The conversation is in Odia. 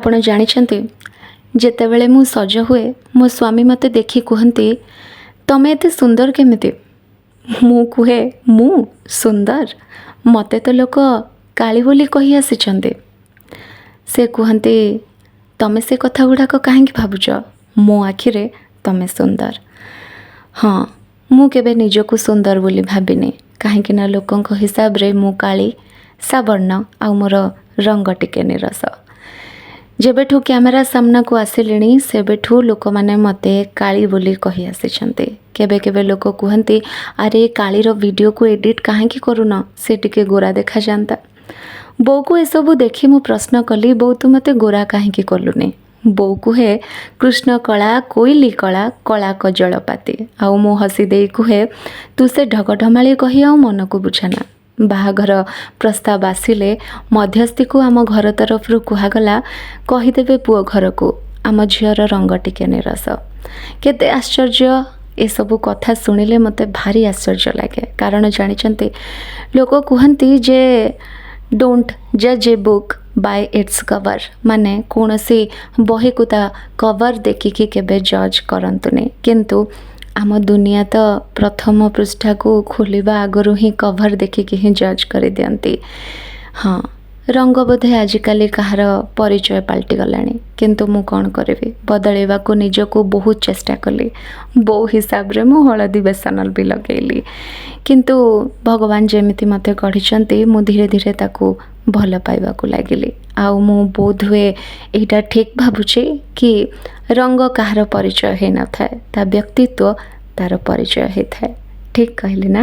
ଆପଣ ଜାଣିଛନ୍ତି ଯେତେବେଳେ ମୁଁ ସଜ ହୁଏ ମୋ ସ୍ୱାମୀ ମୋତେ ଦେଖି କୁହନ୍ତି ତମେ ଏତେ ସୁନ୍ଦର କେମିତି? ମୁଁ କୁହେ ମୁଁ ସୁନ୍ଦର? ମୋତେ ତ ଲୋକ କାଳି ବୋଲି କହି ଆସିଛନ୍ତି। ସେ କୁହନ୍ତି ତମେ ସେ କଥା ଗୁଡ଼ାକ କାହିଁକି ଭାବୁଛ? ମୋ ଆଖିରେ ତମେ ସୁନ୍ଦର। ହଁ, ମୁଁ କେବେ ନିଜକୁ ସୁନ୍ଦର ବୋଲି ଭାବିନି, କାହିଁକି ନା ଲୋକଙ୍କ ହିସାବରେ ମୁଁ କାଳି, ସାବର୍ଣ୍ଣ ଆଉ ମୋର ରଙ୍ଗ ଟିକେ ନିରସ। ଯେବେଠୁ କ୍ୟାମେରା ସାମ୍ନାକୁ ଆସିଲିଣି ସେବେଠୁ ଲୋକମାନେ ମୋତେ କାଳି ବୋଲି କହି ଆସିଛନ୍ତି। କେବେ କେବେ ଲୋକ କୁହନ୍ତି ଆରେ କାଳିର ଭିଡ଼ିଓକୁ ଏଡ଼ିଟ୍ କାହିଁକି କରୁନ, ସେ ଟିକେ ଗୋରା ଦେଖାଯାଆନ୍ତା। ବୋଉକୁ ଏସବୁ ଦେଖି ମୁଁ ପ୍ରଶ୍ନ କଲି ବୋଉ ତୁ ମୋତେ ଗୋରା କାହିଁକି କଲୁନି? ବୋଉ କୁହେ କୃଷ୍ଣ କଳା କୋଇଲି କଳା କଳା କଜଳପାତି। ଆଉ ମୁଁ ହସି ଦେଇ କୁହେ ତୁ ସେ ଢଗଢମାଳି କହି ଆଉ ମନକୁ ବୁଝାନା। ବାହାଘର ପ୍ରସ୍ତାବ ଆସିଲେ ମଧ୍ୟସ୍ଥିକୁ ଆମ ଘର ତରଫରୁ କୁହାଗଲା କହିଦେବେ ପୁଅ ଘରକୁ ଆମ ଝିଅର ରଙ୍ଗ ଟିକେ ନିରସ। କେତେ ଆଶ୍ଚର୍ଯ୍ୟ! ଏସବୁ କଥା ଶୁଣିଲେ ମୋତେ ଭାରି ଆଶ୍ଚର୍ଯ୍ୟ ଲାଗେ। କାରଣ ଜାଣିଛନ୍ତି ଲୋକ କୁହନ୍ତି ଯେ ଡୋଣ୍ଟ ଜଜ୍ a book by its cover, ମାନେ କୌଣସି ବହିକୁ ତା କଭର୍ ଦେଖିକି କେବେ ଜଜ୍ କରନ୍ତୁନି। କିନ୍ତୁ ଆମ ଦୁନିଆ ତ ପ୍ରଥମ ପୃଷ୍ଠାକୁ ଖୋଲିବା ଆଗରୁ ହିଁ କଭର୍ ଦେଖିକି ହିଁ ଜଜ୍ କରିଦିଅନ୍ତି। ହଁ, ରଙ୍ଗ ବୋଧେ ଆଜିକାଲି କାହାର ପରିଚୟ ପାଲଟିଗଲାଣି, କିନ୍ତୁ ମୁଁ କ'ଣ କରିବି, ବଦଳାଇବାକୁ ନିଜକୁ ବହୁତ ଚେଷ୍ଟା କଲି। ବୋଉ ହିସାବରେ ମୁଁ ହଳଦୀ ବେସନ ବି ଲଗେଇଲି, କିନ୍ତୁ ଭଗବାନ ଯେମିତି ମୋତେ ଗଢ଼ିଛନ୍ତି ମୁଁ ଧୀରେ ଧୀରେ ତାକୁ ଭଲ ପାଇବାକୁ ଲାଗିଲି। ଆଉ ମୁଁ ବୋଧହୁଏ ଏଇଟା ଠିକ୍ ଭାବୁଛି କି ରଙ୍ଗ କାହାର ପରିଚୟ ହେଇନଥାଏ, ତା ବ୍ୟକ୍ତିତ୍ୱ ତା'ର ପରିଚୟ ହେଇଥାଏ। ଠିକ୍ କହିଲି ନା?